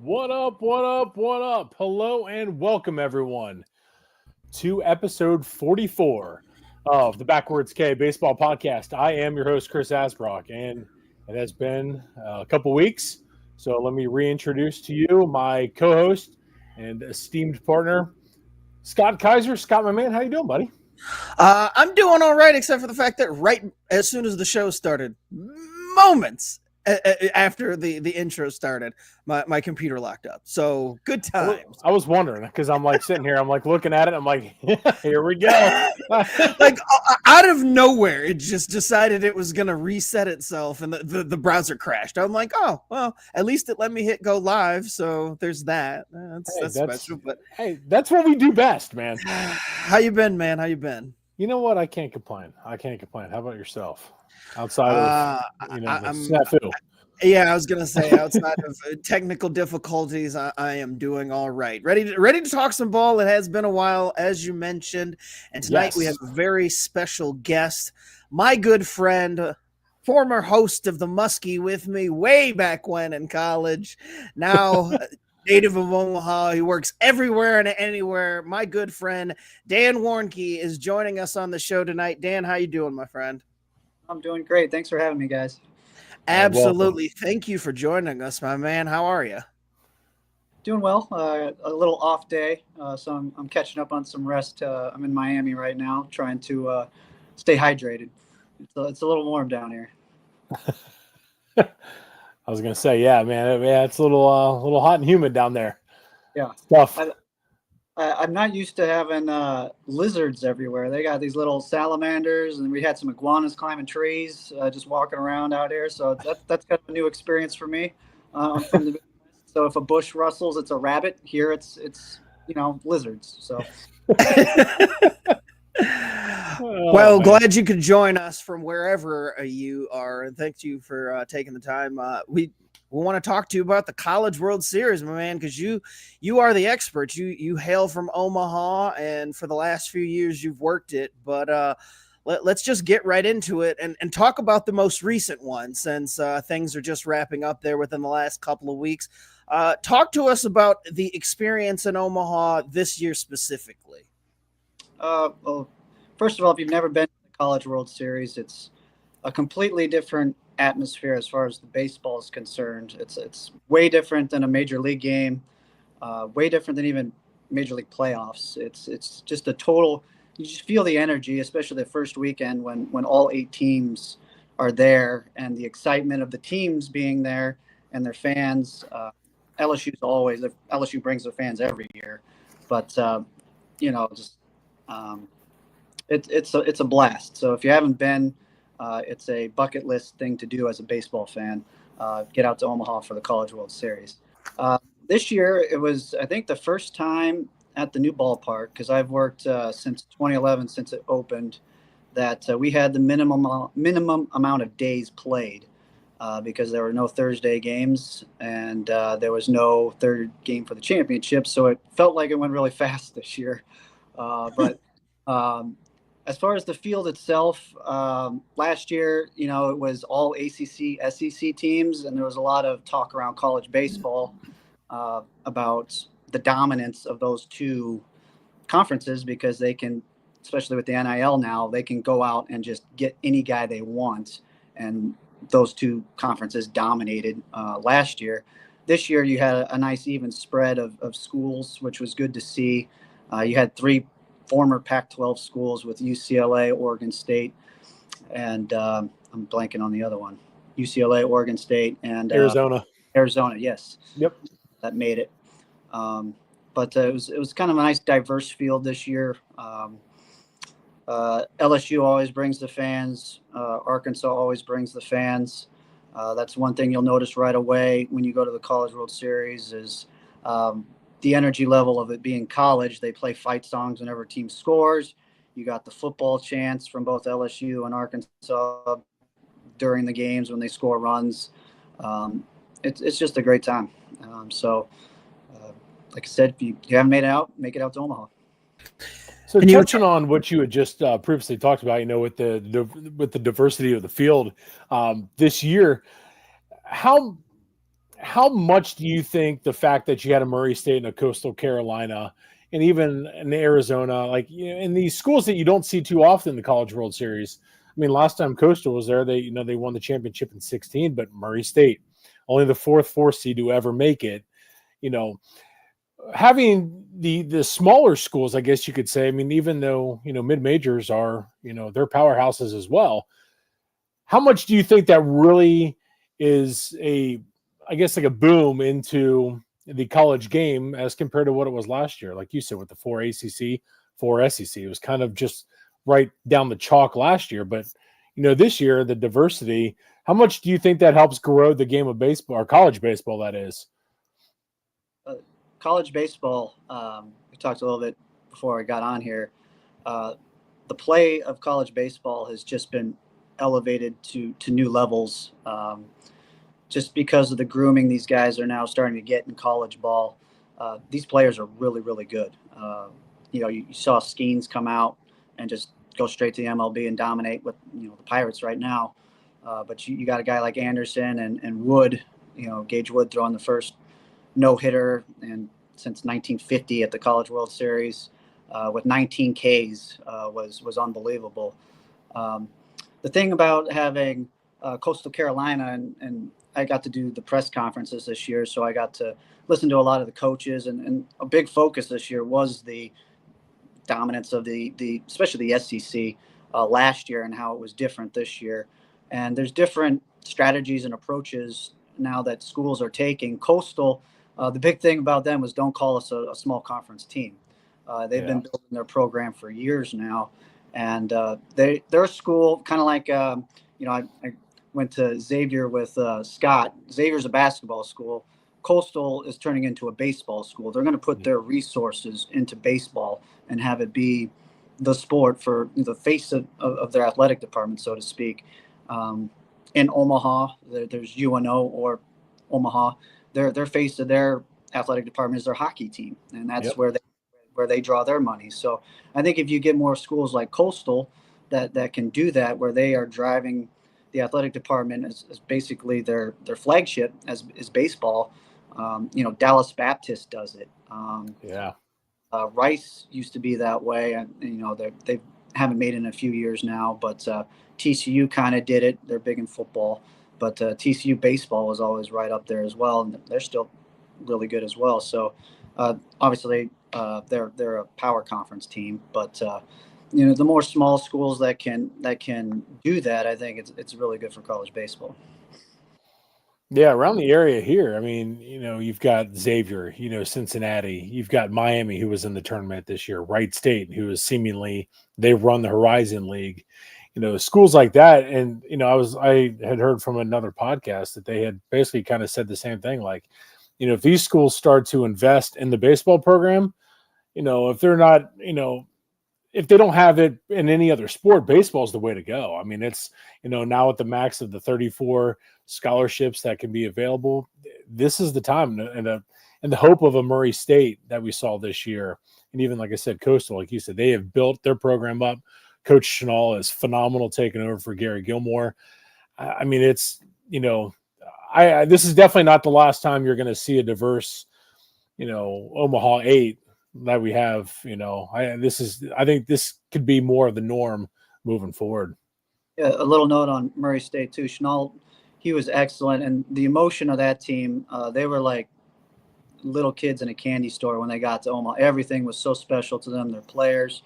What up, what up, what up? Hello and welcome, everyone, to episode 44 of the Backwards K Baseball Podcast. I am your host, Chris Asbrock, and it has been a couple weeks. So let me reintroduce to you my co-host and esteemed partner, Scott Kaiser. Scott, my man, how you doing, buddy? I'm doing all right, except for the fact that right as soon as the show started, moments after the intro started, my computer locked up. So good times. I was wondering because I'm like sitting here, I'm like looking at it, I'm like, here we go. Like out of nowhere, it just decided it was going to reset itself and the browser crashed. I'm like, oh, well, at least it let me hit go live. So there's that. That's special. But hey, that's what we do best, man. How you been, man? How you been? You know what? I can't complain. How about yourself? Outside of snafu. Yeah, I was gonna say outside of technical difficulties, I am doing all right. Ready to talk some ball. It has been a while, as you mentioned, and tonight we have a very special guest, my good friend, former host of the Muskie with me way back when in college. Now native of Omaha, he works everywhere and anywhere. My good friend Dan Warnke is joining us on the show tonight. Dan, how you doing, my friend? I'm doing great. Thanks for having me, guys. Absolutely. Thank you for joining us, my man. How are you? Doing well. A little off day, so I'm catching up on some rest. I'm in Miami right now, trying to stay hydrated. It's a little warm down here. I was gonna say, yeah, man. Yeah, it's a little hot and humid down there. Yeah, it's tough. I'm not used to having lizards everywhere. They got these little salamanders, and we had some iguanas climbing trees, just walking around out here. So that's kind of a new experience for me. I'm from the Midwest, so if a bush rustles, it's a rabbit. Here, it's lizards. So. Well, glad you could join us from wherever you are, and thank you for taking the time. We want to talk to you about the College World Series, my man, because you are the expert. You hail from Omaha, and for the last few years you've worked it. But let's just get right into it and talk about the most recent one, since things are just wrapping up there within the last couple of weeks. Talk to us about the experience in Omaha this year specifically. Well, first of all, if you've never been to the College World Series, it's a completely different atmosphere as far as the baseball is concerned. It's way different than a major league game, way different than even major league playoffs. It's just a total. You just feel the energy, especially the first weekend when all 8 teams are there, and the excitement of the teams being there and their fans. LSU brings their fans every year, but it's a blast. So if you haven't been, it's a bucket list thing to do as a baseball fan. Get out to Omaha for the College World Series. This year, it was, I think, the first time at the new ballpark, because I've worked since 2011, since it opened, that we had the minimum amount of days played, because there were no Thursday games, and there was no third game for the championship. So it felt like it went really fast this year. But as far as the field itself, last year, it was all ACC, SEC teams, and there was a lot of talk around college baseball about the dominance of those two conferences, because they can, especially with the NIL now, they can go out and just get any guy they want, and those two conferences dominated last year. This year, you had a nice even spread of schools, which was good to see. You had 3 former Pac-12 schools with UCLA, Oregon State, and I'm blanking on the other one. UCLA, Oregon State, and Arizona. Yes. Yep. That made it. But it was kind of a nice diverse field this year. LSU always brings the fans. Arkansas always brings the fans. That's one thing you'll notice right away when you go to the College World Series is the energy level of it being college. They play fight songs whenever a team scores. You got the football chants from both LSU and Arkansas during the games when they score runs. It's just a great time. Like I said, if you haven't made it out, make it out to Omaha. So touching on what you had just previously talked about, with the diversity of the field this year, how how much do you think the fact that you had a Murray State and a Coastal Carolina and even in Arizona, like in these schools that you don't see too often in the College World Series? I mean, last time Coastal was there, they won the championship in 2016, but Murray State, only the fourth seed to ever make it. Having the smaller schools, I guess you could say. I mean, even though mid majors are they're powerhouses as well. How much do you think that really is I guess like a boom into the college game as compared to what it was last year? Like you said, with the 4 ACC, 4 SEC, it was kind of just right down the chalk last year. But this year, the diversity. How much do you think that helps grow the game of baseball, or college baseball, that is? College baseball, we talked a little bit before I got on here. The play of college baseball has just been elevated to new levels, just because of the grooming these guys are now starting to get in college ball. These players are really, really good. You saw Skeens come out and just go straight to the MLB and dominate with the Pirates right now. But you got a guy like Anderson and Wood, Gage Wood throwing the first no-hitter and since 1950 at the College World Series with 19 Ks was unbelievable. The thing about having Coastal Carolina, and I got to do the press conferences this year, so I got to listen to a lot of the coaches, and a big focus this year was the dominance of especially the SEC last year and how it was different this year. And there's different strategies and approaches now that schools are taking. Coastal, the big thing about them was don't call us a small conference team. They've been building their program for years now. And they're a school kind of like, I went to Xavier with Scott. Xavier's a basketball school. Coastal is turning into a baseball school. They're going to put their resources into baseball and have it be the sport for the face of their athletic department, so to speak. In Omaha, there's UNO or Omaha. Their face of their athletic department is their hockey team, and that's where they draw their money. So I think if you get more schools like Coastal that can do that, where they are driving the athletic department as basically their flagship as baseball. Dallas Baptist does it. Rice used to be that way, and they haven't made it in a few years now, but TCU kind of did it. They're big in football, but TCU baseball is always right up there as well, and they're still really good as well. So obviously they're a power conference team, but the more small schools that can do that, I think it's really good for college baseball. Yeah, around the area here, I mean, you've got Xavier, Cincinnati, you've got Miami, who was in the tournament this year, Wright State, who is seemingly they run the Horizon League, schools like that. And I had heard from another podcast that they had basically kind of said the same thing, like, if these schools start to invest in the baseball program, if they're not, if they don't have it in any other sport, baseball is the way to go. I mean, it's, now at the max of the 34 scholarships that can be available, this is the time, and the hope of a Murray State that we saw this year. And even, like I said, Coastal, like you said, they have built their program up. Coach Schnall is phenomenal taking over for Gary Gilmore. I mean, it's, this is definitely not the last time you're going to see a diverse, Omaha 8 that we have. I think this could be more of the norm moving forward. Yeah, a little note on Murray State too. Schnall, he was excellent, and the emotion of that team, they were like little kids in a candy store when they got to Omaha. Everything was so special to them, their players.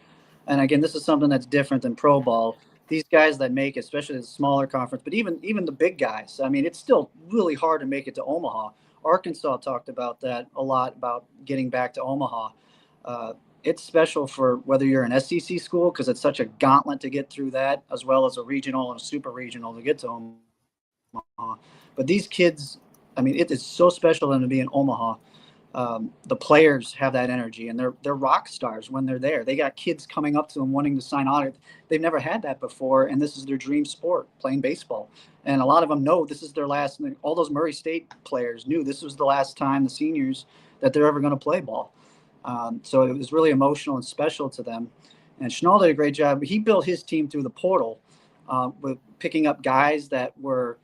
And again, this is something that's different than pro ball. These guys that make it, especially the smaller conference, but even the big guys, I mean, it's still really hard to make it to Omaha. Arkansas talked about that a lot, about getting back to Omaha. It's special for whether you're an SEC school, because it's such a gauntlet to get through that, as well as a regional and a super regional to get to Omaha. But these kids, I mean, it is so special for them to be in Omaha. The players have that energy, and they're rock stars when they're there. They got kids coming up to them wanting to sign autographs. They've never had that before, and this is their dream sport, playing baseball. And a lot of them know this is their last. All those Murray State players knew this was the last time, the seniors, that they're ever going to play ball. So it was really emotional and special to them. And Schnall did a great job. He built his team through the portal with picking up guys that were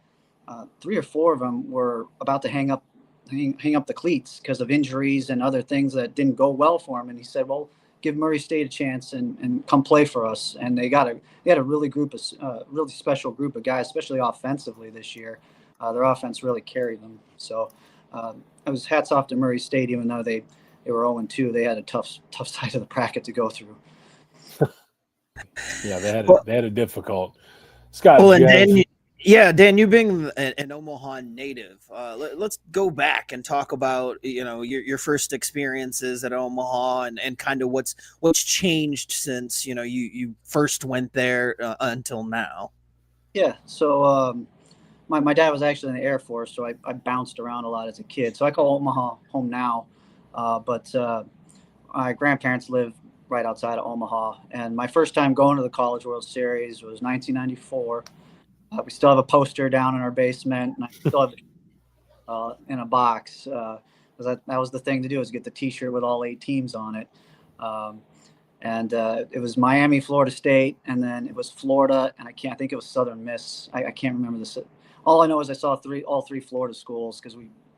3 or 4 of them were about to hang up hang up the cleats because of injuries and other things that didn't go well for him. And he said, well, give Murray State a chance and come play for us. And they had a really special group of guys, especially offensively this year. Their offense really carried them. So it was hats off to Murray State, even though they were 0-2. They had a tough side of the bracket to go through. Yeah, they had a difficult. Scott, well, and Dan, you being an Omaha native, let's go back and talk about your first experiences at Omaha and kind of what's changed since you first went there until now. Yeah, so my dad was actually in the Air Force, so I bounced around a lot as a kid. So I call Omaha home now, but my grandparents live right outside of Omaha, and my first time going to the College World Series was 1994. We still have a poster down in our basement, and I still have it in a box. That was the thing to do, is get the T-shirt with all 8 teams on it. It was Miami, Florida State, and then it was Florida, and I think it was Southern Miss. I can't remember this. All I know is I saw all three Florida schools, because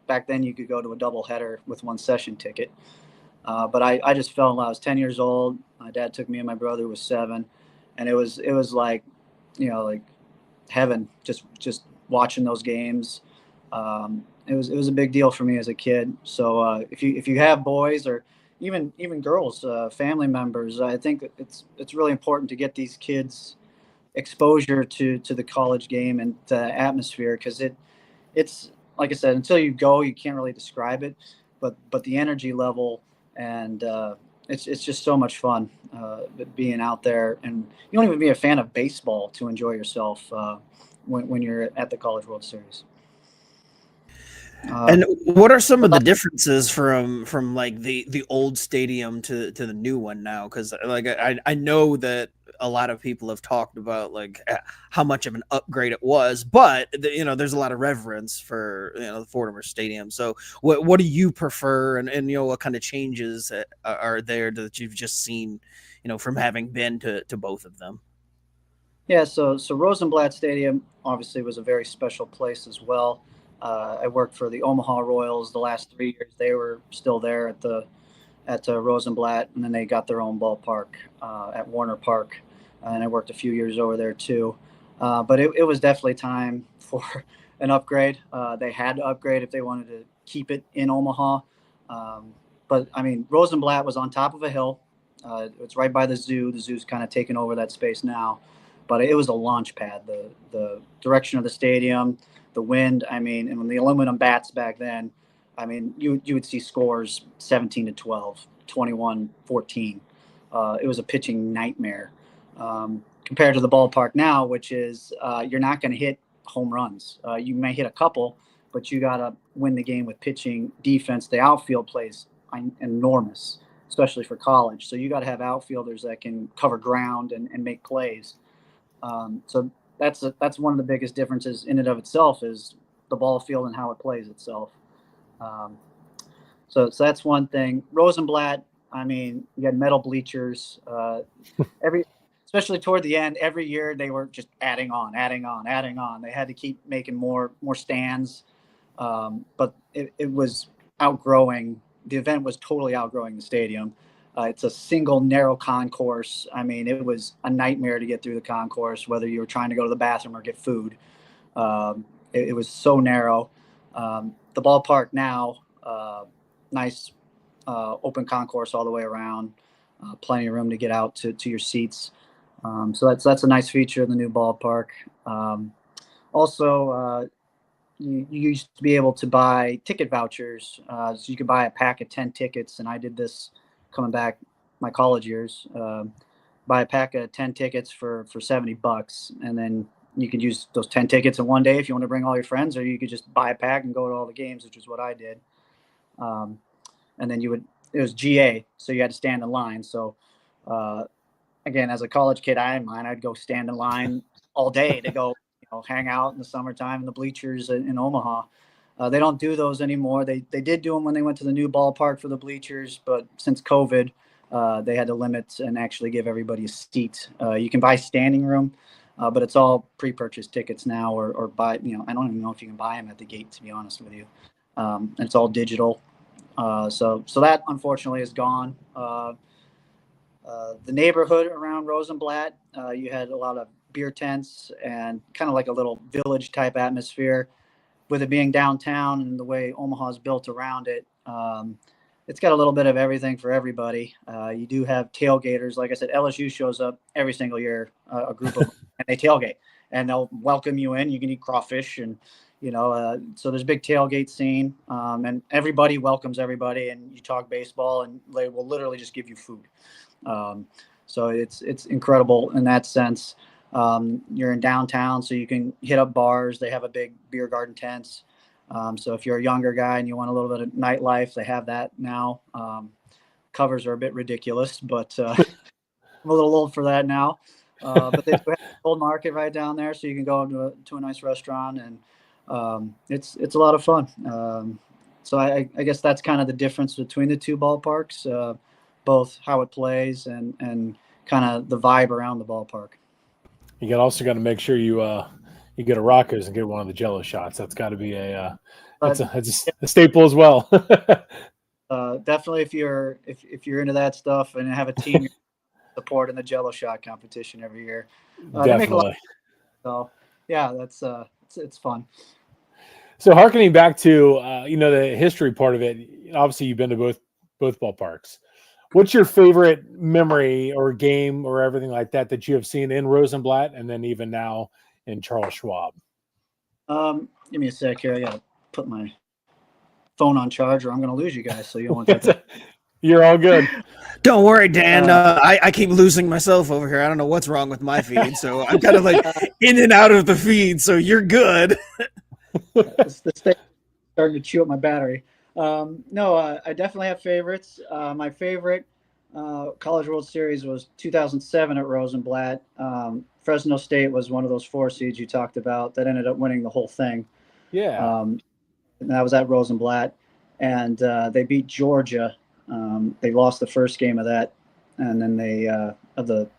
back then you could go to a doubleheader with one session ticket. But I just fell in love. I was 10 years old. My dad took me and my brother, who was 7, and it was like, like heaven, just watching those games. It was a big deal for me as a kid. So if you have boys or even girls, family members, I think it's really important to get these kids exposure to the college game and the atmosphere, because it's like I said, until you go, you can't really describe it, but the energy level, and it's just so much fun being out there. And you don't even be a fan of baseball to enjoy yourself when you're at the College World Series. And what are some of the differences from like the old stadium to the new one now? Because like I know that a lot of people have talked about like how much of an upgrade it was, but there's a lot of reverence for the former stadium. So what do you prefer, and what kind of changes are there that you've just seen from having been to both of them? Yeah, so Rosenblatt Stadium obviously was a very special place as well. I worked for the Omaha Royals the last 3 years. They were still there at Rosenblatt, and then they got their own ballpark at Warner Park, and I worked a few years over there too. But it was definitely time for an upgrade. They had to upgrade if they wanted to keep it in Omaha. But I mean, Rosenblatt was on top of a hill. It's right by the zoo. The zoo's kind of taken over that space now, but it was a launch pad. The direction of the stadium, the wind. I mean, and when the aluminum bats back then, I mean, you would see scores 17-12, 21-14. It was a pitching nightmare compared to the ballpark now, which is you're not going to hit home runs. You may hit a couple, but you got to win the game with pitching, defense. The outfield plays enormous, especially for college. So you got to have outfielders that can cover ground and make plays. So that's one of the biggest differences in and of itself, is the ball field and how it plays itself. So that's one thing. Rosenblatt, I mean, you had metal bleachers. Especially toward the end, every year they were just adding on. They had to keep making more stands, but it was outgrowing. The event was totally outgrowing the stadium. It's a single narrow concourse. I mean, it was a nightmare to get through the concourse, whether you were trying to go to the bathroom or get food. It was so narrow. The ballpark now, nice open concourse all the way around, plenty of room to get out to your seats. So that's a nice feature of the new ballpark. Also, you used to be able to buy ticket vouchers. So you could buy a pack of 10 tickets, and I did this coming back my college years. Buy a pack of 10 tickets for $70, and then you could use those 10 tickets in one day if you want to bring all your friends, or you could just buy a pack and go to all the games, which is what I did. And then it was GA, so you had to stand in line. So again, as a college kid, I'd go stand in line all day to go hang out in the summertime in the bleachers in Omaha. They don't do those anymore. They did do them when they went to the new ballpark for the bleachers, but since COVID, they had to limit and actually give everybody a seat. You can buy standing room, but it's all pre-purchased tickets now, or buy. I don't even know if you can buy them at the gate, to be honest with you. and it's all digital. So that unfortunately is gone. The neighborhood around Rosenblatt, you had a lot of beer tents and kind of like a little village type atmosphere. With it being downtown and the way Omaha's built around it, it's got a little bit of everything for everybody. You do have tailgaters. Like I said, LSU shows up every single year, a group of, and they tailgate, and they'll welcome you in. You can eat crawfish, and so there's a big tailgate scene, and everybody welcomes everybody, and you talk baseball, and they will literally just give you food. So it's incredible in that sense. You're in downtown, so you can hit up bars. They have a big beer garden tents. So if you're a younger guy and you want a little bit of nightlife, they have that now. Covers are a bit ridiculous, but I'm a little old for that now. But they do have the old market right down there, so you can go to a nice restaurant, and it's a lot of fun. So I guess that's kind of the difference between the two ballparks, both how it plays and kind of the vibe around the ballpark. You also got to make sure you get a Rocco's and get one of the Jello shots. That's got to be a staple as well. Definitely, if you're into that stuff and have a team support in the Jello shot competition every year, Definitely. So yeah, that's it's fun. So harkening back to the history part of it, obviously you've been to both ballparks. What's your favorite memory or game or everything like that you have seen in Rosenblatt and then even now in Charles Schwab? Give me a sec here. I got to put my phone on charge or I'm going to lose you guys. So you don't want that to... You're all good. Don't worry, Dan. I keep losing myself over here. I don't know what's wrong with my feed. So I'm kind of like in and out of the feed. So you're good. This thing starting to chew up my battery. No, I definitely have favorites. My favorite College World Series was 2007 at Rosenblatt. Fresno State was one of those 4 seeds you talked about that ended up winning the whole thing. Yeah. And that was at Rosenblatt, and they beat Georgia. They lost the first game of that, and then they of the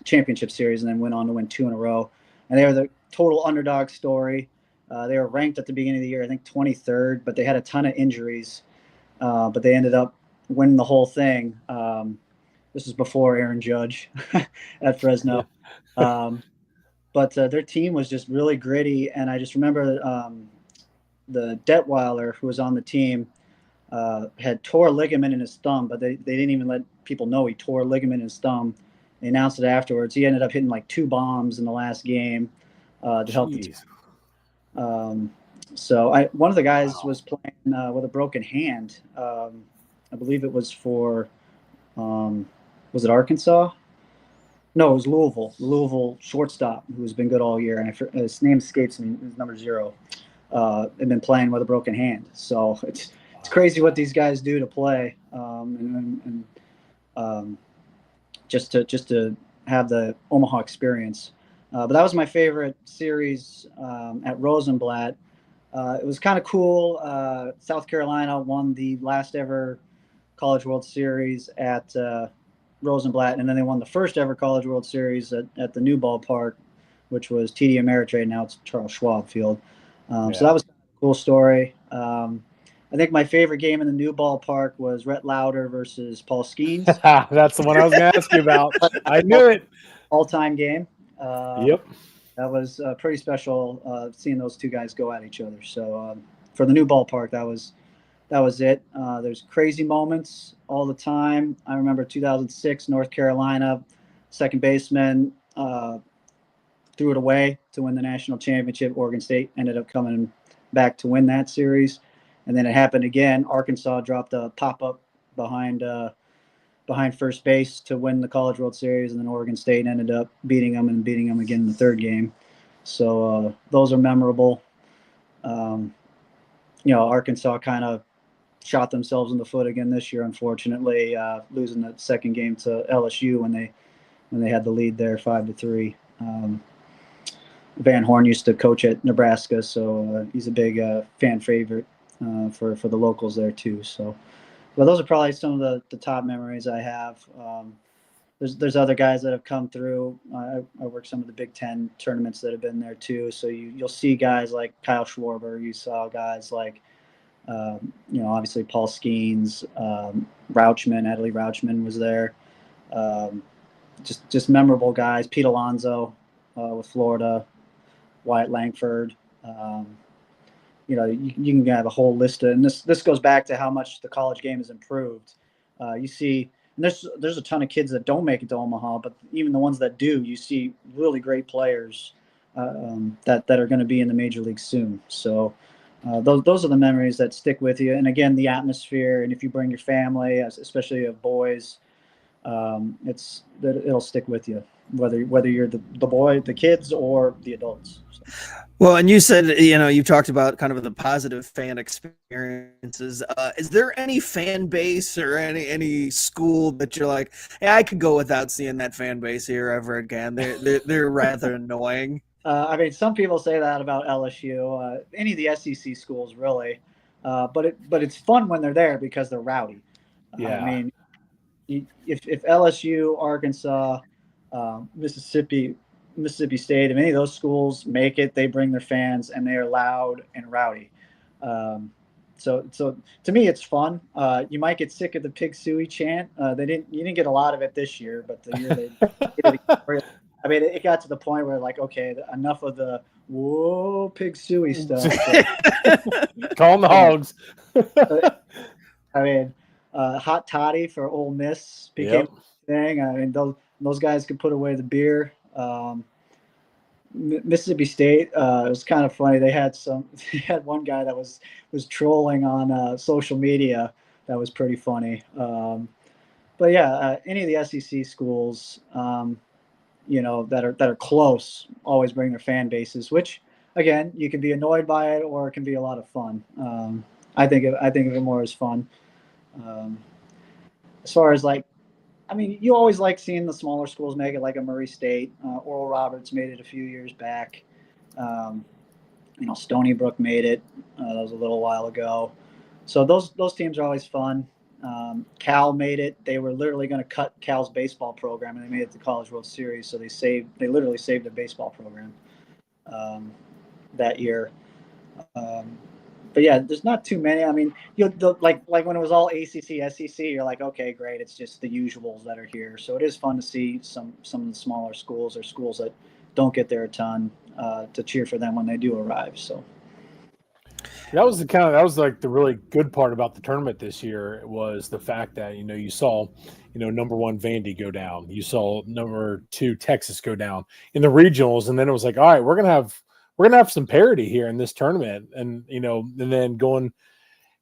championship series, and then went on to win 2 in a row. And they were the total underdog story. They were ranked at the beginning of the year, I think 23rd, but they had a ton of injuries. But they ended up winning the whole thing. This is before Aaron Judge at Fresno. But their team was just really gritty. And I just remember the Detweiler, who was on the team, had tore a ligament in his thumb, but they didn't even let people know he tore a ligament in his thumb. They announced it afterwards. He ended up hitting like 2 bombs in the last game to help the team. So one of the guys was playing with a broken hand. I believe it was for, was it Arkansas? No, it was Louisville. The Louisville shortstop who's been good all year, and his name escapes me. His number 0. Had been playing with a broken hand. So it's crazy what these guys do to play, and just to have the Omaha experience. But that was my favorite series at Rosenblatt. It was kind of cool. South Carolina won the last ever College World Series at Rosenblatt, and then they won the first ever College World Series at the new ballpark, which was TD Ameritrade. Now it's Charles Schwab Field. So that was a cool story. I think my favorite game in the new ballpark was Rhett Lauder versus Paul Skeens. That's the one I was going to ask you about. I knew it. All-time game. Yep. That was pretty special seeing those two guys go at each other. So for the new ballpark, that was it. There's crazy moments all the time. I remember 2006, North Carolina, second baseman threw it away to win the national championship. Oregon State ended up coming back to win that series. And then it happened again. Arkansas dropped a pop-up behind first base to win the College World Series, and then Oregon State ended up beating them again in the third game. So those are memorable. Arkansas kind of shot themselves in the foot again this year, unfortunately, losing the second game to LSU when they had the lead there 5-3. Van Horn used to coach at Nebraska, so he's a big fan favorite for the locals there too. So, well, those are probably some of the top memories I have. There's other guys that have come through. I worked some of the Big Ten tournaments that have been there too. So you'll see guys like Kyle Schwarber. You saw guys like Obviously Paul Skeens, Rauchman, Adley Rauchman was there. Just memorable guys. Pete Alonso with Florida, Wyatt Langford. You can have a whole list and this goes back to how much the college game has improved. You see, and there's a ton of kids that don't make it to Omaha, but even the ones that do, you see really great players that are going to be in the major leagues soon. So those are the memories that stick with you. And again, the atmosphere, and if you bring your family, especially of boys, it'll stick with you, whether you're the boy, the kids, or the adults. So. Well, and you said, you talked about kind of the positive fan experiences. Is there any fan base or any school that you're like, hey, I could go without seeing that fan base here ever again? They're rather annoying. Some people say that about LSU, any of the SEC schools, really. But it's fun when they're there because they're rowdy. Yeah. If LSU, Arkansas, Mississippi State, if any of those schools make it, they bring their fans and they are loud and rowdy. So to me, it's fun. You might get sick of the Pig Suey chant. You didn't get a lot of it this year, but the year they did it, it got to the point where like, okay, enough of the whoa Pig Suey stuff. Calling the hogs. Hot toddy for Ole Miss became a thing. Those guys could put away the beer. Mississippi State, it was kind of funny. They had one guy that was trolling on social media. That was pretty funny. But yeah, any of the SEC schools, that are close, always bring their fan bases. Which, again, you can be annoyed by it, or it can be a lot of fun. I think of it more as fun. As far as you always like seeing the smaller schools make it, like a Murray State. Oral Roberts made it a few years back. Stony Brook made it. That was a little while ago. So those teams are always fun. Cal made it. They were literally going to cut Cal's baseball program, and they made it to the College World Series. So they literally saved their baseball program that year. But yeah, there's not too many. Like when it was all ACC, SEC, you're like, okay, great. It's just the usuals that are here. So it is fun to see some of the smaller schools or schools that don't get there a ton to cheer for them when they do arrive. So that was like the really good part about the tournament this year was the fact that you saw number 1 Vandy go down, you saw number 2 Texas go down in the regionals, and then it was like, all right, we're gonna have some parity here in this tournament, and and then going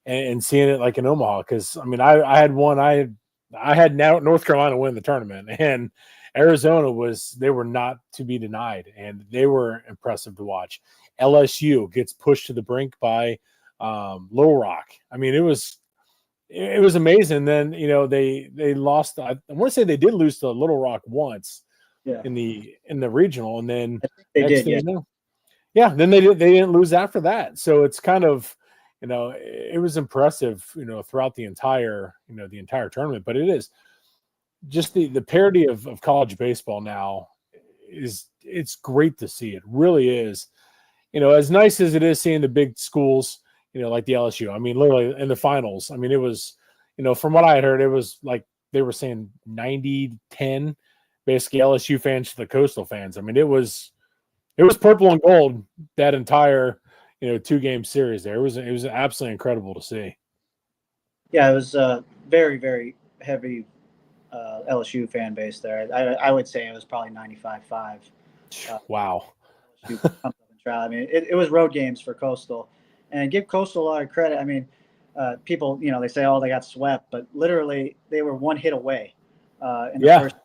and seeing it like in Omaha, because I had now North Carolina win the tournament, and Arizona they were not to be denied, and they were impressive to watch. LSU gets pushed to the brink by Little Rock. It was amazing. Then they lost. I want to say they did lose to Little Rock once in the regional, and then they did. Then they didn't lose after that. So it's kind of it was impressive throughout the entire tournament. But it is just the parity of college baseball now it's great to see. It really is. As nice as it is seeing the big schools, like the LSU. Literally in the finals. It was, from what I had heard, it was like they were saying 90-10, basically LSU fans to the Coastal fans. It was purple and gold that entire 2-game series there. It was absolutely incredible to see. Yeah, it was a very, very heavy LSU fan base there. I would say it was probably 95-5. Wow. It was road games for Coastal, and give Coastal a lot of credit. People, they say, oh, they got swept, but literally they were one hit away in the first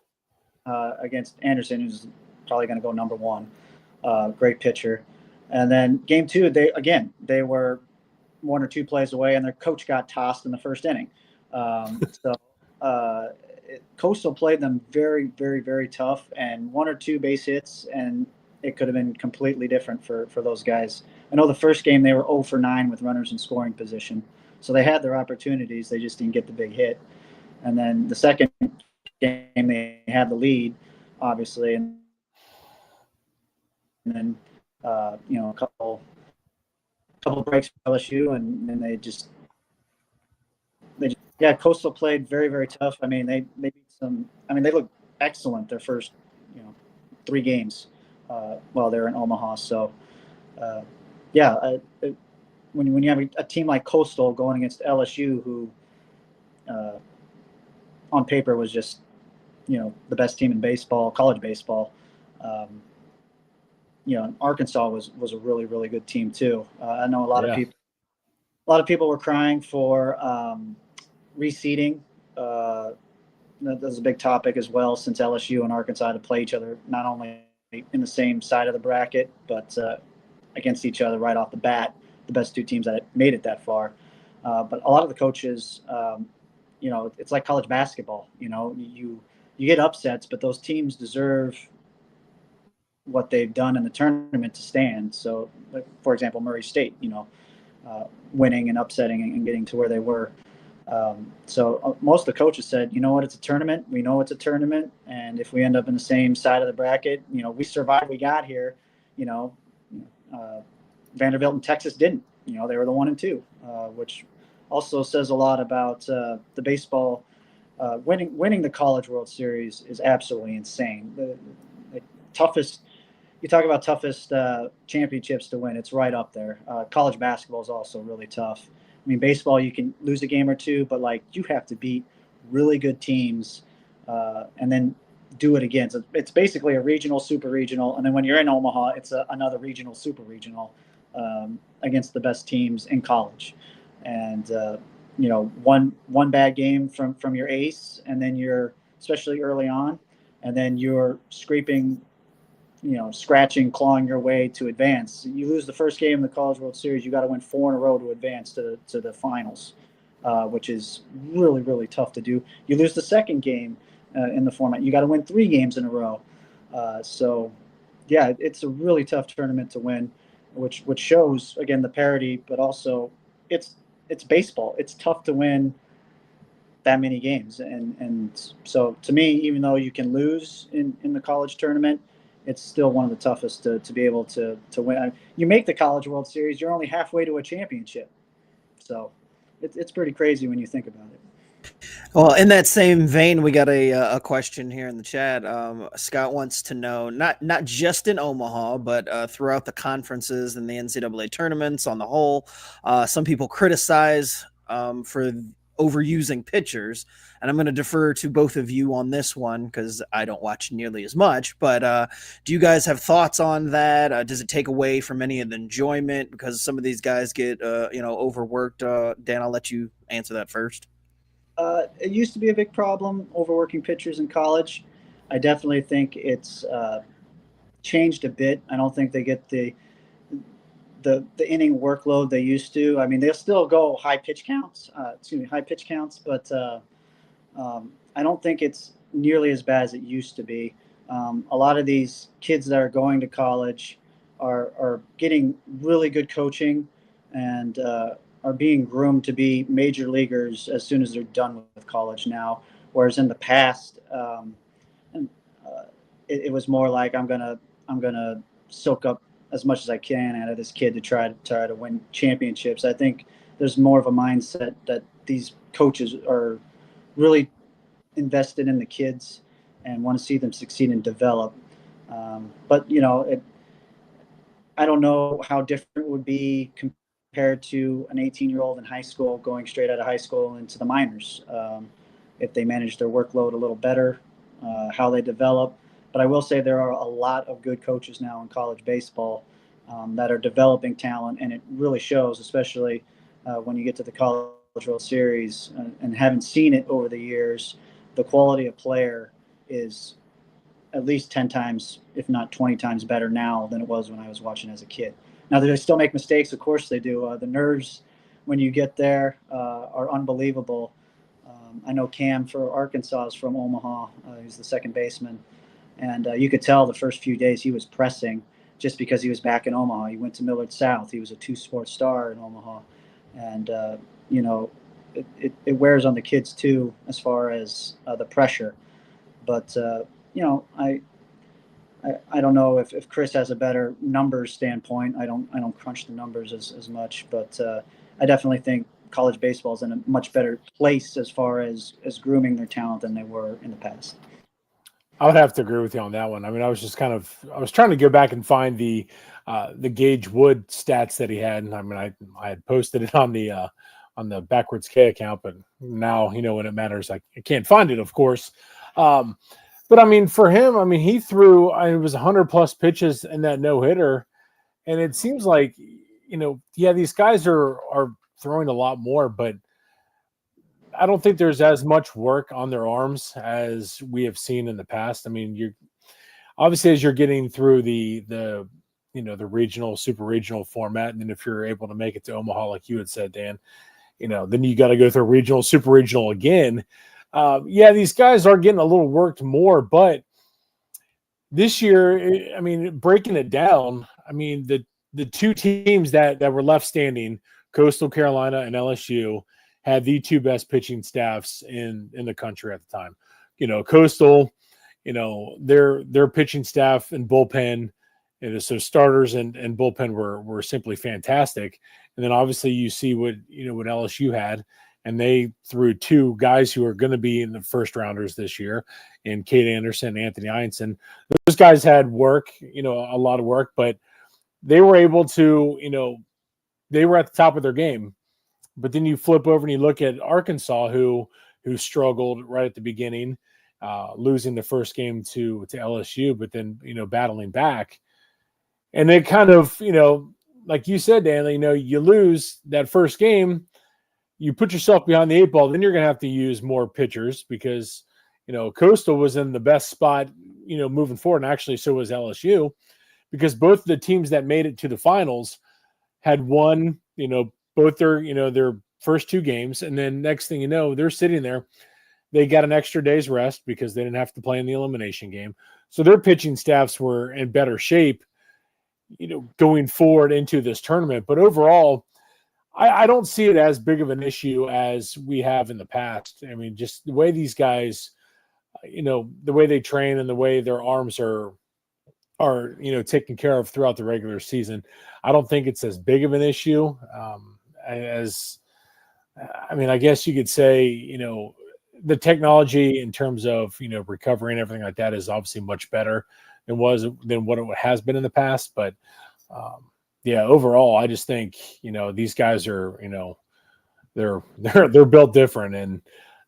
against Anderson, who's probably going to go number 1. Great pitcher. And then game 2, they were 1 or 2 plays away, and their coach got tossed in the first inning. Coastal played them very, very, very tough, and 1 or 2 base hits, and it could have been completely different for those guys. I know the first game they were 0 for 9 with runners in scoring position, so they had their opportunities. They just didn't get the big hit. And then the second game they had the lead, obviously, and then a couple couple breaks for LSU, and yeah, Coastal played very, very tough. I mean, they beat some. I mean, they looked excellent their first, 3 games while they're in Omaha. So, yeah, when you have a team like Coastal going against LSU, who on paper was just the best team in baseball, college baseball. Arkansas was a really, really good team too. I know a lot of people were crying for reseeding. That was a big topic as well, since LSU and Arkansas had to play each other not only in the same side of the bracket, but against each other right off the bat. The best 2 teams that made it that far. But a lot of the coaches, it's like college basketball. You get upsets, but those teams deserve what they've done in the tournament to stand. So, like, for example, Murray State, winning and upsetting and getting to where they were. So most of the coaches said, you know what, it's a tournament. We know it's a tournament. And if we end up in the same side of the bracket, we survived, we got here. Vanderbilt and Texas didn't. They were the 1 and 2, which also says a lot about the baseball. Winning the College World Series is absolutely insane. The toughest, you talk about toughest championships to win, it's right up there. College basketball is also really tough. I mean, baseball, you can lose a game or 2, but you have to beat really good teams and then do it again. So it's basically a regional, super regional, and then when you're in Omaha, it's another regional, super regional against the best teams in college. And one bad game from your ace, and then you're, especially early on, and then you're scraping, scratching, clawing your way to advance. You lose the first game in the College World Series, you got to win 4 in a row to advance to the finals, which is really, really tough to do. You lose the second game in the format, you got to win 3 games in a row. So, yeah, it's a really tough tournament to win, which shows, again, the parity, but also it's baseball. It's tough to win that many games. And so, to me, even though you can lose in the college tournament, it's still one of the toughest to be able to win. You make the College World Series, you're only halfway to a championship. So it's pretty crazy when you think about it. Well, in that same vein, we got a question here in the chat. Scott wants to know, not just in Omaha, but throughout the conferences and the NCAA tournaments on the whole, some people criticize for overusing pitchers. And I'm going to defer to both of you on this one because I don't watch nearly as much. But do you guys have thoughts on that? Does it take away from any of the enjoyment because some of these guys get overworked? Dan, I'll let you answer that first. It used to be a big problem, overworking pitchers in college. I definitely think it's changed a bit. I don't think they get the inning workload they used to. I mean, they'll still go high pitch counts, but I don't think it's nearly as bad as it used to be. A lot of these kids that are going to college are getting really good coaching and are being groomed to be major leaguers as soon as they're done with college now. Whereas in the past, it was more like I'm gonna soak up as much as I can out of this kid to try to win championships. I think there's more of a mindset that these coaches are really invested in the kids and want to see them succeed and develop. But I don't know how different it would be compared to an 18-year-old in high school going straight out of high school into the minors. If they manage their workload a little better, how they develop. But I will say there are a lot of good coaches now in college baseball that are developing talent, and it really shows, especially when you get to the College World Series and haven't seen it over the years. The quality of player is at least 10 times, if not 20 times better now than it was when I was watching as a kid. Now, do they still make mistakes? Of course they do. The nerves when you get there are unbelievable. I know Cam for Arkansas is from Omaha. He's the second baseman. And you could tell the first few days he was pressing just because he was back in Omaha. He went to Millard South. He was a 2-sport star in Omaha. And, it wears on the kids too, as far as the pressure. But, I I don't know if Chris has a better numbers standpoint. I don't crunch the numbers as much, but I definitely think college baseball is in a much better place as far as grooming their talent than they were in the past. I would have to agree with you on that one. I mean, I was trying to go back and find the Gage Wood stats that he had. And I mean, I had posted it on the Backwards K account, but now, when it matters, I can't find it, of course. But I mean, for him, I mean, he threw, it was 100 plus pitches in that no hitter. And it seems like, these guys are throwing a lot more, but I don't think there's as much work on their arms as we have seen in the past. I mean, you're obviously, as you're getting through the regional, super regional format, and then if you're able to make it to Omaha, like you had said, Dan, then you got to go through regional, super regional again. These guys are getting a little worked more, but this year, I mean, breaking it down, I mean, the two teams that were left standing, Coastal Carolina and LSU, had the two best pitching staffs in the country at the time. Coastal, their pitching staff and bullpen, so starters and bullpen were simply fantastic. And then obviously you see what LSU had, and they threw two guys who are going to be in the first rounders this year, in Cade Anderson and Anthony Einson. Those guys had work, a lot of work, but they were able to, they were at the top of their game. But then you flip over and you look at Arkansas, who struggled right at the beginning, losing the first game to LSU, but then battling back, and it kind of like you said, Dan, you lose that first game, you put yourself behind the eight ball, then you're going to have to use more pitchers because Coastal was in the best spot moving forward, and actually so was LSU, because both the teams that made it to the finals had won both their first two games. And then next thing you know, they're sitting there. They got an extra day's rest because they didn't have to play in the elimination game. So their pitching staffs were in better shape, going forward into this tournament. But overall, I don't see it as big of an issue as we have in the past. I mean, just the way these guys, the way they train and the way their arms are taken care of throughout the regular season, I don't think it's as big of an issue. I guess you could say, the technology in terms of, recovery and everything like that is obviously much better than what it has been in the past. But, overall, I just think, these guys are, they're built different. And,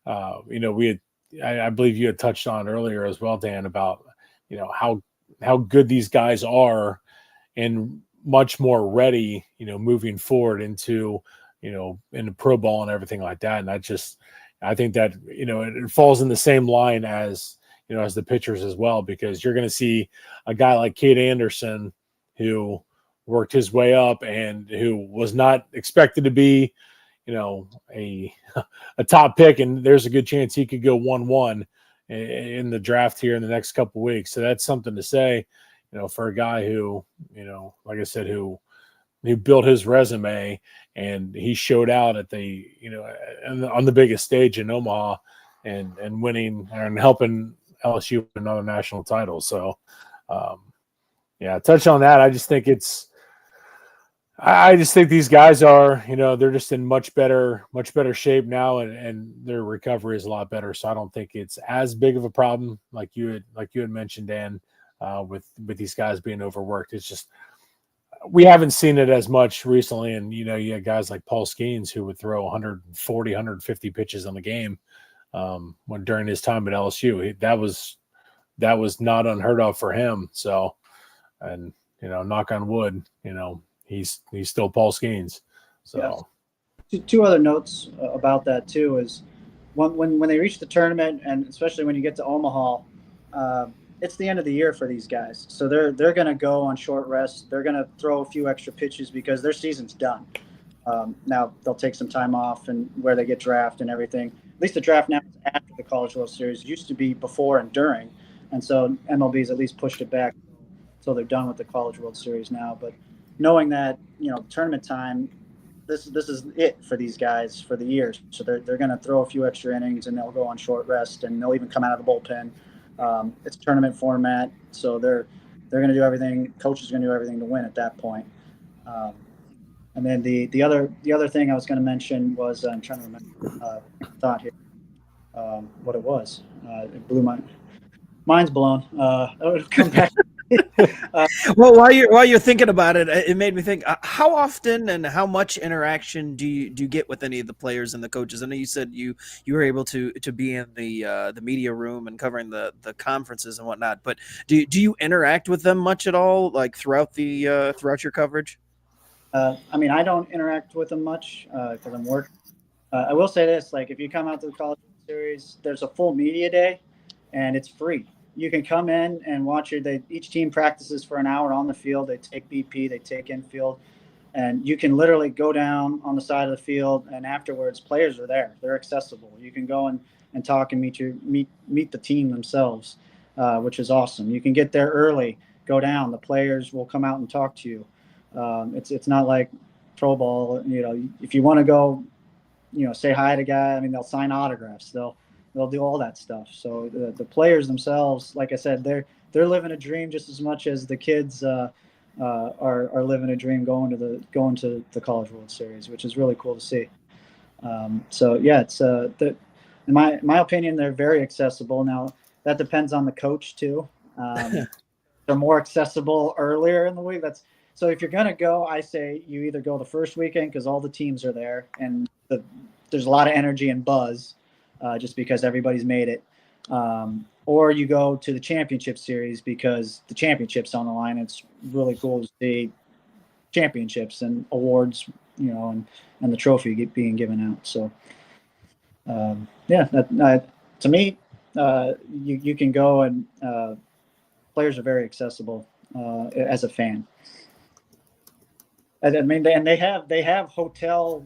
I believe you had touched on earlier as well, Dan, about, how good these guys are and much more ready, moving forward into, into pro ball and everything like that. And I think that, it falls in the same line as, as the pitchers as well, because you're going to see a guy like Cade Anderson who worked his way up and who was not expected to be, a top pick. And there's a good chance he could go 1-1 in the draft here in the next couple of weeks. So that's something to say, for a guy who, like I said, who built his resume and he showed out at the, on the biggest stage in Omaha and winning and helping LSU win another national title. So, touch on that. I just think these guys are, they're just in much better shape now, and their recovery is a lot better. So I don't think it's as big of a problem like you had mentioned, Dan, with these guys being overworked. It's just we haven't seen it as much recently. And you had guys like Paul Skeens who would throw 140, 150 pitches on the game when during his time at LSU. That was not unheard of for him. So, and knock on wood, he's still Paul Skeens. So, yes. Two other notes about that too is when they reach the tournament, and especially when you get to Omaha, it's the end of the year for these guys. So they're going to go on short rest. They're going to throw a few extra pitches because their season's done. Now they'll take some time off and where they get drafted and everything. At least the draft now is after the College World Series. It used to be before and during, and so MLB's at least pushed it back until they're done with the College World Series now. But knowing that tournament time, this is it for these guys for the year. So they're going to throw a few extra innings and they'll go on short rest and they'll even come out of the bullpen. It's tournament format, so they're they're going to do everything. Coach is going to do everything to win at that point. And then the other thing I was going to mention was I'm trying to remember thought here what it was. It blew my mind's blown. It'll come back. Well, while you're thinking about it, it made me think: how often and how much interaction do you get with any of the players and the coaches? I know you said you were able to be in the media room and covering the conferences and whatnot, but do you interact with them much at all, like throughout your coverage? I mean, I don't interact with them much because I'm working. I will say this: like, if you come out to the College World Series, there's a full media day, and it's free. You can come in and watch each team practices for an hour on the field. They take BP, they take infield, and you can literally go down on the side of the field. And afterwards, players are there; they're accessible. You can go and talk and meet the team themselves, which is awesome. You can get there early, go down. The players will come out and talk to you. It's not like pro ball. You know, if you want to go, you know, say hi to guy. I mean, they'll sign autographs. They'll do all that stuff. So the players themselves, like I said, they're living a dream just as much as the kids are living a dream going to the College World Series, which is really cool to see. So yeah, it's in my opinion, they're very accessible. Now that depends on the coach too. They're more accessible earlier in the week. So if you're gonna go, I say you either go the first weekend because all the teams are there and there's a lot of energy and buzz, just because everybody's made it. Or you go to the championship series because the championship's on the line. It's really cool to see championships and awards, you know, and the trophy being given out. So yeah, to me, you can go and players are very accessible as a fan. I mean, they have hotel.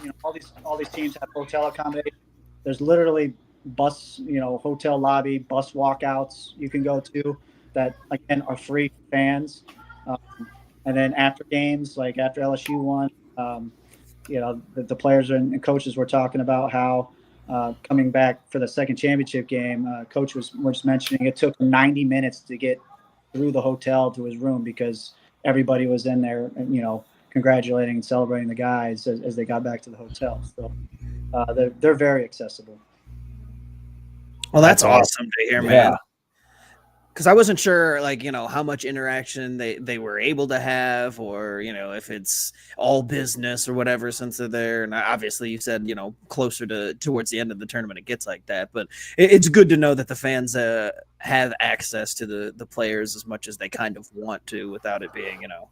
You know, all these teams have hotel accommodation. There's literally bus, you know, hotel lobby, bus walkouts you can go to that again are free for fans. And then after games, like after LSU won, you know, the players and coaches were talking about how coming back for the second championship game, coach was mentioning it took 90 minutes to get through the hotel to his room because everybody was in there, you know, congratulating and celebrating the guys as they got back to the hotel. So they're very accessible. Well, that's awesome to hear, man. Yeah. Because I wasn't sure, like, you know, how much interaction they were able to have, or, you know, if it's all business or whatever since they're there. And obviously you said, you know, closer towards the end of the tournament, it gets like that. But it's good to know that the fans have access to the players as much as they kind of want to without it being, you know,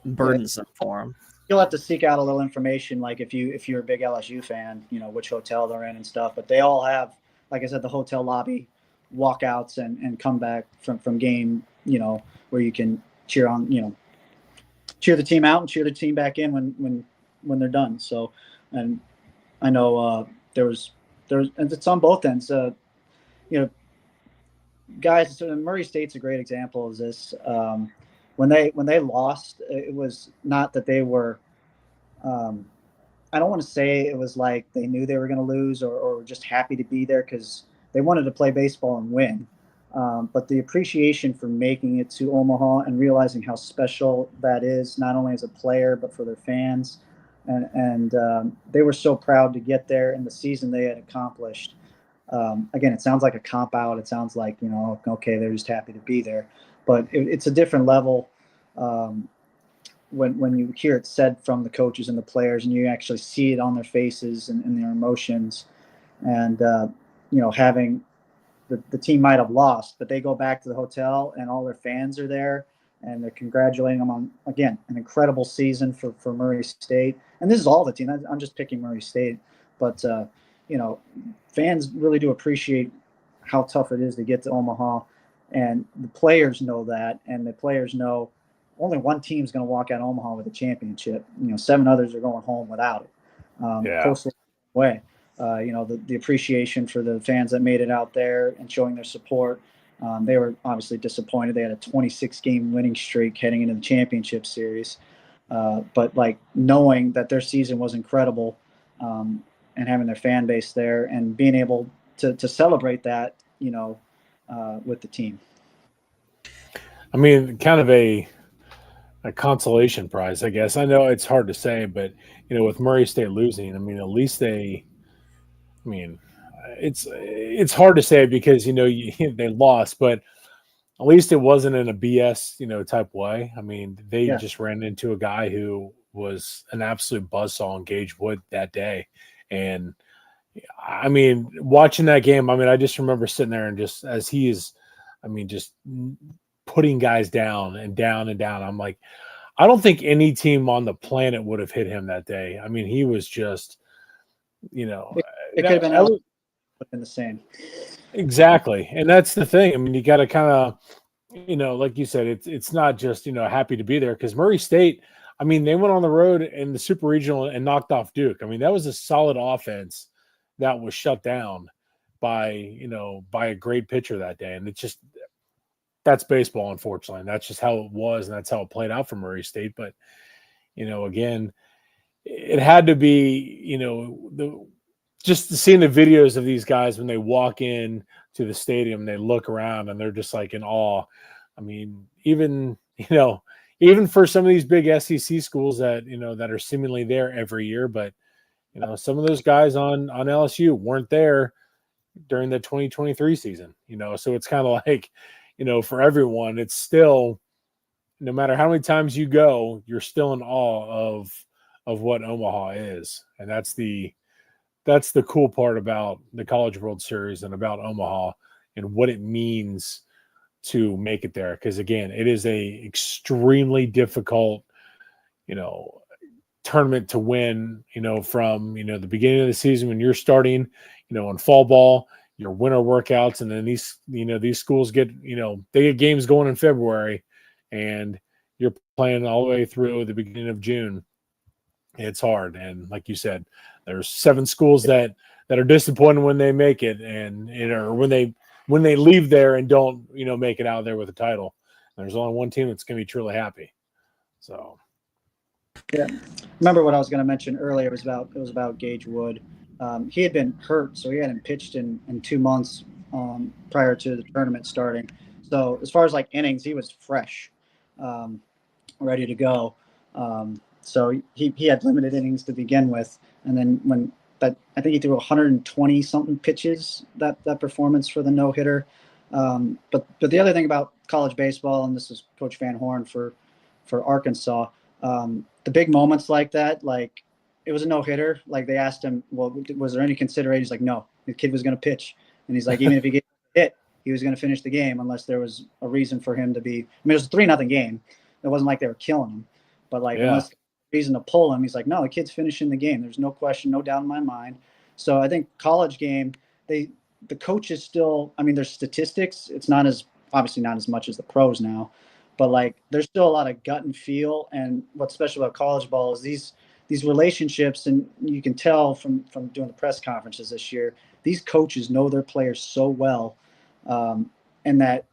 burdensome for them. You'll have to seek out a little information, like if you're a big LSU fan, you know, which hotel they're in and stuff. But they all have, like I said, the hotel lobby walkouts and come back from game, you know, where you can cheer on, you know, cheer the team out and cheer the team back in when they're done. So, and I know there's and it's on both ends. You know, guys, so Murray State's a great example of this. When they lost, it was not that they were. I don't want to say it was like they knew they were going to lose or just happy to be there because they wanted to play baseball and win. But the appreciation for making it to Omaha and realizing how special that is, not only as a player, but for their fans. And they were so proud to get there and the season they had accomplished. Again, it sounds like a cop out. It sounds like, you know, okay, they're just happy to be there. But it's a different level when you hear it said from the coaches and the players and you actually see it on their faces and their emotions. And, you know, having the team might have lost, but they go back to the hotel and all their fans are there and they're congratulating them on, again, an incredible season for Murray State. And this is all the team. I'm just picking Murray State. But, you know, fans really do appreciate how tough it is to get to Omaha. And the players know that. And the players know only one team's going to walk out of Omaha with a championship. You know, 7 others are going home without it. Postal way. You know, the appreciation for the fans that made it out there and showing their support. They were obviously disappointed. They had a 26-game winning streak heading into the championship series. But, like, knowing that their season was incredible and having their fan base there and being able to celebrate that, you know, with the team. I mean, kind of a consolation prize, I guess. I know it's hard to say, but with Murray State losing, I mean, at least I mean, it's hard to say because they lost, but at least it wasn't in a BS type way. I mean, they Yeah. just ran into a guy who was an absolute buzzsaw on Gage Wood that day, and I mean, watching that game, I mean, I just remember sitting there and just as he is, I mean, just putting guys down and down and down. I'm like, I don't think any team on the planet would have hit him that day. I mean, he was just, It could have been LSU, would have been the same. Exactly. And that's the thing. I mean, you got to kind of, like you said, it's not just, happy to be there because Murray State, I mean, they went on the road in the Super Regional and knocked off Duke. I mean, that was a solid offense that was shut down by a great pitcher that day. And it's just, that's baseball, unfortunately. And that's just how it was. And that's how it played out for Murray State. But, again, it had to be, just seeing the videos of these guys when they walk in to the stadium, they look around and they're just like in awe. I mean, even for some of these big SEC schools that, that are seemingly there every year, but, some of those guys on LSU weren't there during the 2023 season, so it's kind of like, for everyone, it's still, no matter how many times you go, you're still in awe of what Omaha is. And that's the cool part about the College World Series and about Omaha and what it means to make it there. Because again, it is a extremely difficult, tournament to win, from, the beginning of the season when you're starting, in fall ball, your winter workouts. And then these schools get, they get games going in February and you're playing all the way through the beginning of June. It's hard. And like you said, there's 7 schools that are disappointed when they make it and or when they leave there and don't, make it out there with a title. And there's only one team that's going to be truly happy. So, yeah. Remember what I was going to mention earlier was about Gage Wood. He had been hurt, so he hadn't pitched in 2 months prior to the tournament starting. So as far as like innings, he was fresh, ready to go. So he had limited innings to begin with, and then I think he threw 120 something pitches that performance for the no hitter. But the other thing about college baseball, and this is Coach Van Horn for Arkansas, the big moments like that, like it was a no hitter. Like they asked him, well, was there any consideration? He's like, no, the kid was going to pitch, and he's like, even if he gets hit, he was going to finish the game unless there was a reason for him to be. I mean, it was a 3-0 game. It wasn't like they were killing him, but like unless reason to pull him, he's like, no, the kid's finishing the game. There's no question, no doubt in my mind. So I think college game, the coaches still, I mean, there's statistics. It's obviously not as much as the pros now, but like there's still a lot of gut and feel. And what's special about college ball is these relationships, and you can tell from doing the press conferences this year, these coaches know their players so well, and that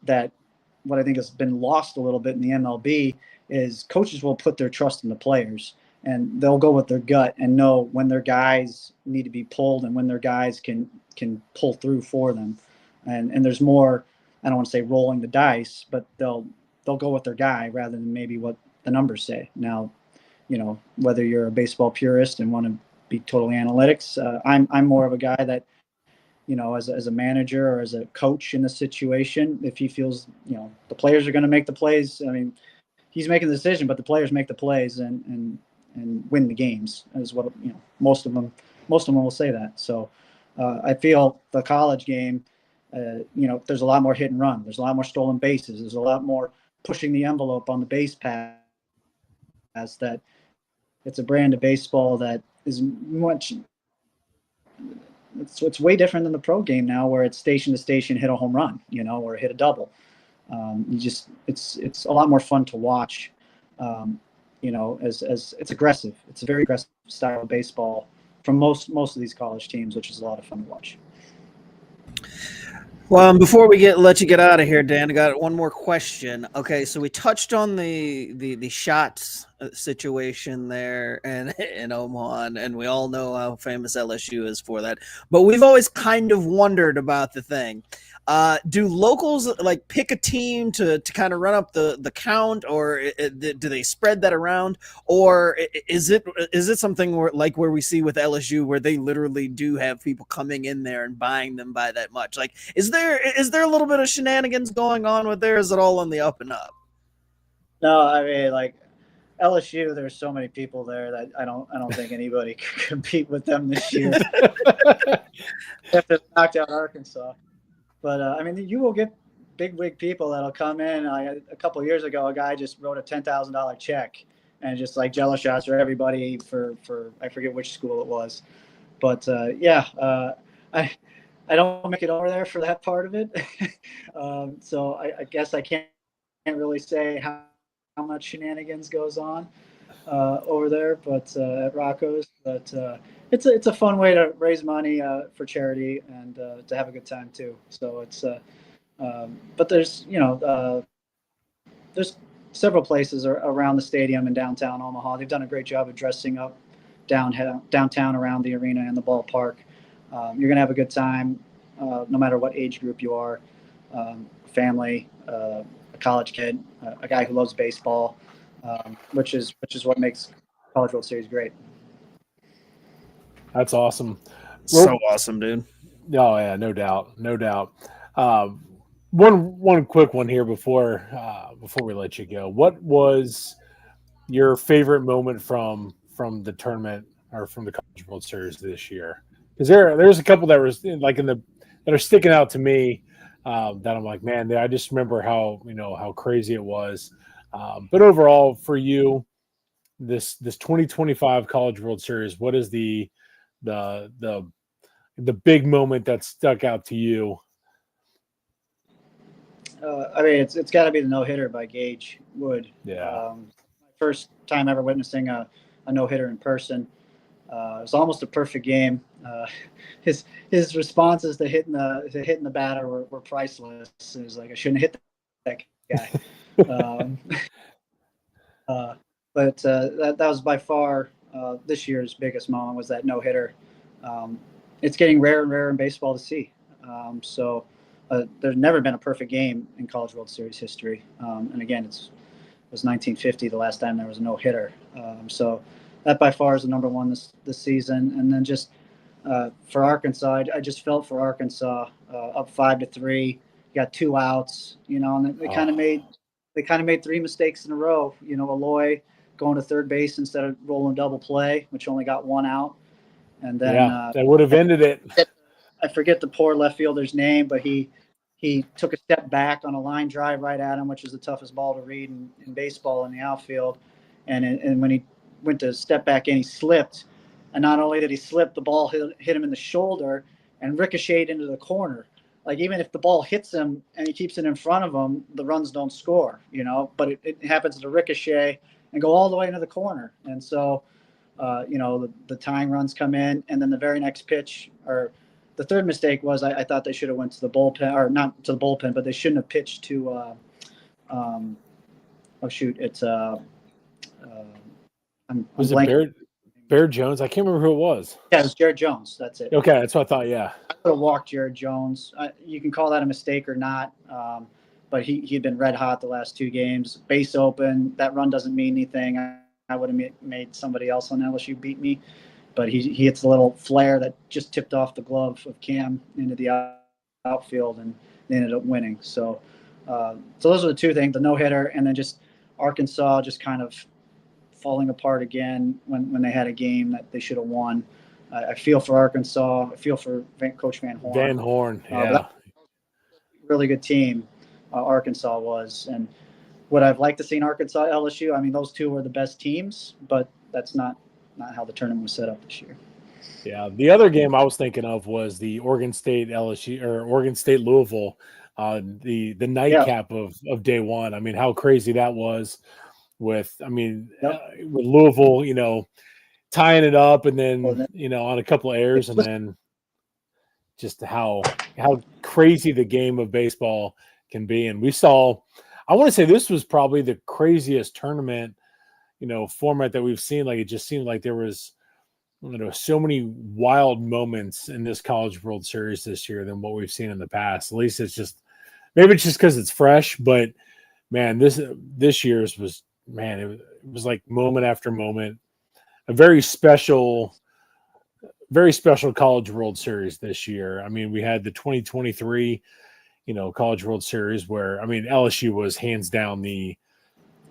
what I think has been lost a little bit in the MLB is coaches will put their trust in the players and they'll go with their gut and know when their guys need to be pulled and when their guys can pull through for them. And there's more, I don't want to say rolling the dice, but they'll go with their guy rather than maybe what the numbers say. Now, whether you're a baseball purist and want to be totally analytics, I'm more of a guy that, as a manager or as a coach in the situation, if he feels, the players are going to make the plays, I mean, he's making the decision, but the players make the plays and win the games is what, most of them will say that. So I feel the college game, there's a lot more hit and run. There's a lot more stolen bases. There's a lot more pushing the envelope on the base pass. That it's a brand of baseball that is much. It's way different than the pro game now, where it's station to station, hit a home run, or hit a double. It's a lot more fun to watch. As it's aggressive. It's a very aggressive style of baseball from most of these college teams, which is a lot of fun to watch. Well, before we let you get out of here, Dan, I got one more question. Okay, so we touched on the shots situation there and in Omaha, and we all know how famous LSU is for that. But we've always kind of wondered about the thing. Do locals like pick a team to kind of run up the count, or do they spread that around, or is it something where we see with LSU where they literally do have people coming in there and buying them by that much? Like, is there a little bit of shenanigans going on with there? Is it all on the up and up? No, I mean, like LSU, there's so many people there that I don't think anybody could compete with them this year. After knocked out Arkansas. But I mean, you will get big wig people that'll come in. A couple of years ago, a guy just wrote a $10,000 check and just like jello shots for everybody for I forget which school it was. But I don't make it over there for that part of it. So I guess I can't really say how much shenanigans goes on over there, but at Rocco's. But it's a fun way to raise money for charity and to have a good time too. So it's but there's there's several places around the stadium in downtown Omaha. They've done a great job of dressing up downtown around the arena and the ballpark. You're gonna have a good time no matter what age group you are, family, a college kid, a guy who loves baseball, which is what makes College World Series great. That's awesome. So awesome, dude. Oh yeah, no doubt. One quick one here before we let you go. What was your favorite moment from the tournament or from the College World Series this year? Because there's a couple that was like that are sticking out to me that I'm like, man, I just remember how crazy it was. But overall, for you, this 2025 College World Series, what is the big moment that stuck out to you? I mean, it's got to be the no-hitter by Gage Wood. Yeah. First time ever witnessing a no-hitter in person. It was almost a perfect game. His responses to hitting the batter were priceless. It was like, I shouldn't have hit that guy. But that was by far this year's biggest moment, was that no-hitter. It's getting rarer and rarer in baseball to see. So there's never been a perfect game in College World Series history. And again, it was 1950 the last time there was a no-hitter. So that by far is the number one this season. And then just for Arkansas, I just felt for Arkansas up 5-3, got 2 outs, and they kind of made 3 mistakes in a row. Aloy going to third base instead of rolling double play, which only got 1 out. And then that would have ended it. I forget the poor left fielder's name, but he took a step back on a line drive right at him, which is the toughest ball to read in baseball in the outfield. And when he went to step back in, he slipped. And not only did he slip, the ball hit him in the shoulder and ricocheted into the corner. Like, even if the ball hits him and he keeps it in front of him, the runs don't score, but it happens to ricochet and go all the way into the corner. And so, the tying runs come in, and then the very next pitch, or the third mistake was, I thought they should have went to the bullpen, or not to the bullpen, but they shouldn't have pitched to, it's was it Bear Jones? I can't remember who it was. Yeah, it was Jared Jones. That's it. Okay, that's what I thought. Yeah, I would have walked Jared Jones. You can call that a mistake or not, but he'd been red hot the last 2 games. Base open, that run doesn't mean anything. I would have made somebody else on LSU beat me, but he hits a little flare that just tipped off the glove of Cam into the outfield, and they ended up winning. So those are the 2 things: the no hitter, and then just Arkansas just kind of falling apart again when they had a game that they should have won. I feel for Arkansas. I feel for Coach Van Horn. Yeah. Really good team, Arkansas was. And would I've liked to see Arkansas LSU? I mean, those 2 were the best teams, but that's not how the tournament was set up this year. Yeah. The other game I was thinking of was the Oregon State LSU or Oregon State Louisville, the nightcap of day 1. I mean, how crazy that was. With Louisville, tying it up, and then on a couple of errors, and then just how crazy the game of baseball can be. And we saw, I want to say this was probably the craziest tournament, format that we've seen. Like, it just seemed like there was so many wild moments in this College World Series this year than what we've seen in the past. At least it's just because it's fresh, but man, this year's was, man, it was like moment after moment. A very special College World Series this year. I mean, we had the 2023, College World Series where, I mean, LSU was hands down the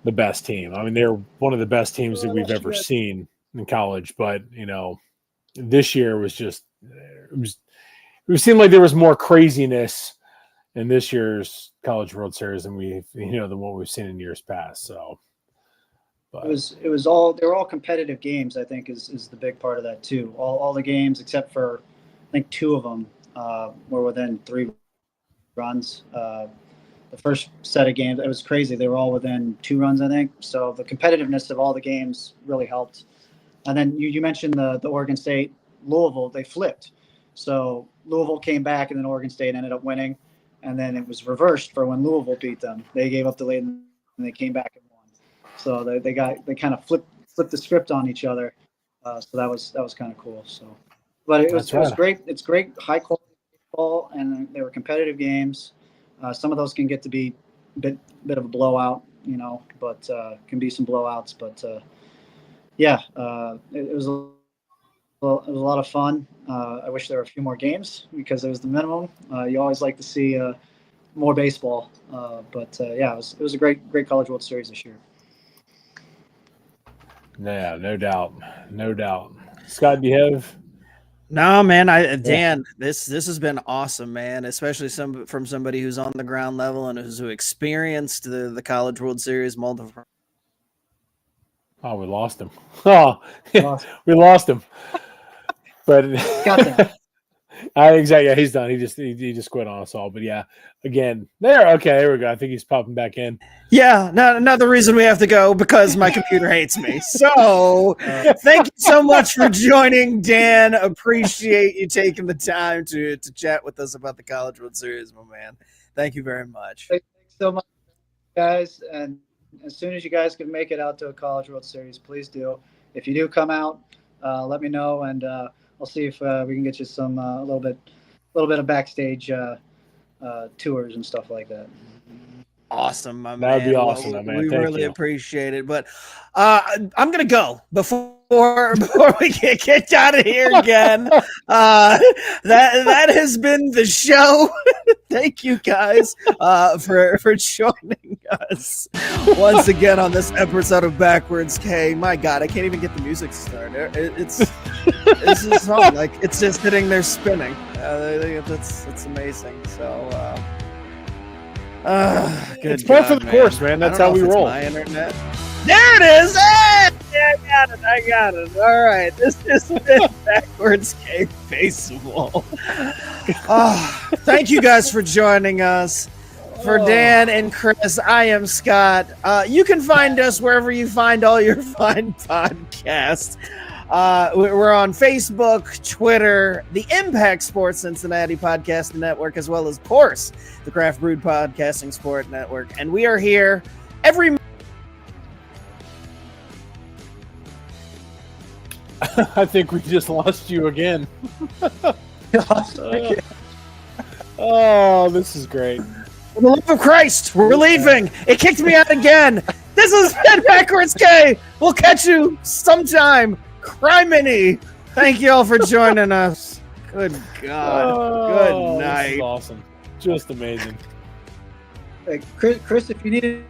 best team. I mean, they're one of the best teams that we've ever seen in college, but this year was just it seemed like there was more craziness in this year's College World Series than than what we've seen in years past. So, but they were all competitive games. I think is the big part of that too. All the games except for I think 2 of them were within 3 runs. The first set of games, it was crazy. They were all within 2 runs, I think. So the competitiveness of all the games really helped. And then you mentioned the Oregon State, Louisville, they flipped. So Louisville came back and then Oregon State ended up winning. And then it was reversed for when Louisville beat them. They gave up the lead and they came back and won. So they kind of flipped the script on each other. So that was kind of cool. So, but it was great. It's great, high quality baseball, and they were competitive games. Some of those can get to be a bit of a blowout, but can be some blowouts. But it was a lot of fun. I wish there were a few more games because it was the minimum. You always like to see more baseball. It was a great College World Series this year. Yeah, no doubt. Scott, do you have? No, man, Dan, this has been awesome, man. Especially from somebody who's on the ground level and who experienced the College World Series multiple. Oh, we lost him. Oh, we lost him. But got that. Exactly. Yeah, he's done. He just quit on us all. But yeah, again, there we go. I think he's popping back in. Yeah, another reason we have to go because my computer hates me. So thank you so much for joining, Dan. Appreciate you taking the time to chat with us about the College World Series, my man. Thank you very much. Thanks so much, guys. And as soon as you guys can make it out to a College World Series, please do. If you do come out, let me know, and I'll see if we can get you some a little bit of backstage tours and stuff like that. Awesome, my man. That'd be awesome, my man. We Thank really you. appreciate it. But I'm gonna go before we get kicked out of here again. That has been the show. Thank you guys for joining us once again on this episode of Backwards K. My God, I can't even get the music started. It's a song, like it's just sitting there spinning. It's amazing. So. It's part for the course, man. That's how we roll. My internet. There it is. Hey! Yeah, I got it. All right. This has been Backwards K Baseball. Thank you guys for joining us. For Dan and Chris, I am Scott. You can find us wherever you find all your fine podcasts. We're on Facebook, Twitter, the Impact Sports Cincinnati Podcast Network, as well as, of course, the Craft Brewed Podcasting Sport Network. And we are here every I think we just lost you again. Oh, this is great. For the love of Christ, we're leaving. It kicked me out again. This has been Backwards K. We'll catch you sometime. Criminy. Thank you all for joining us. Good God. Good night. This is awesome. Just amazing. Hey, Chris, if you need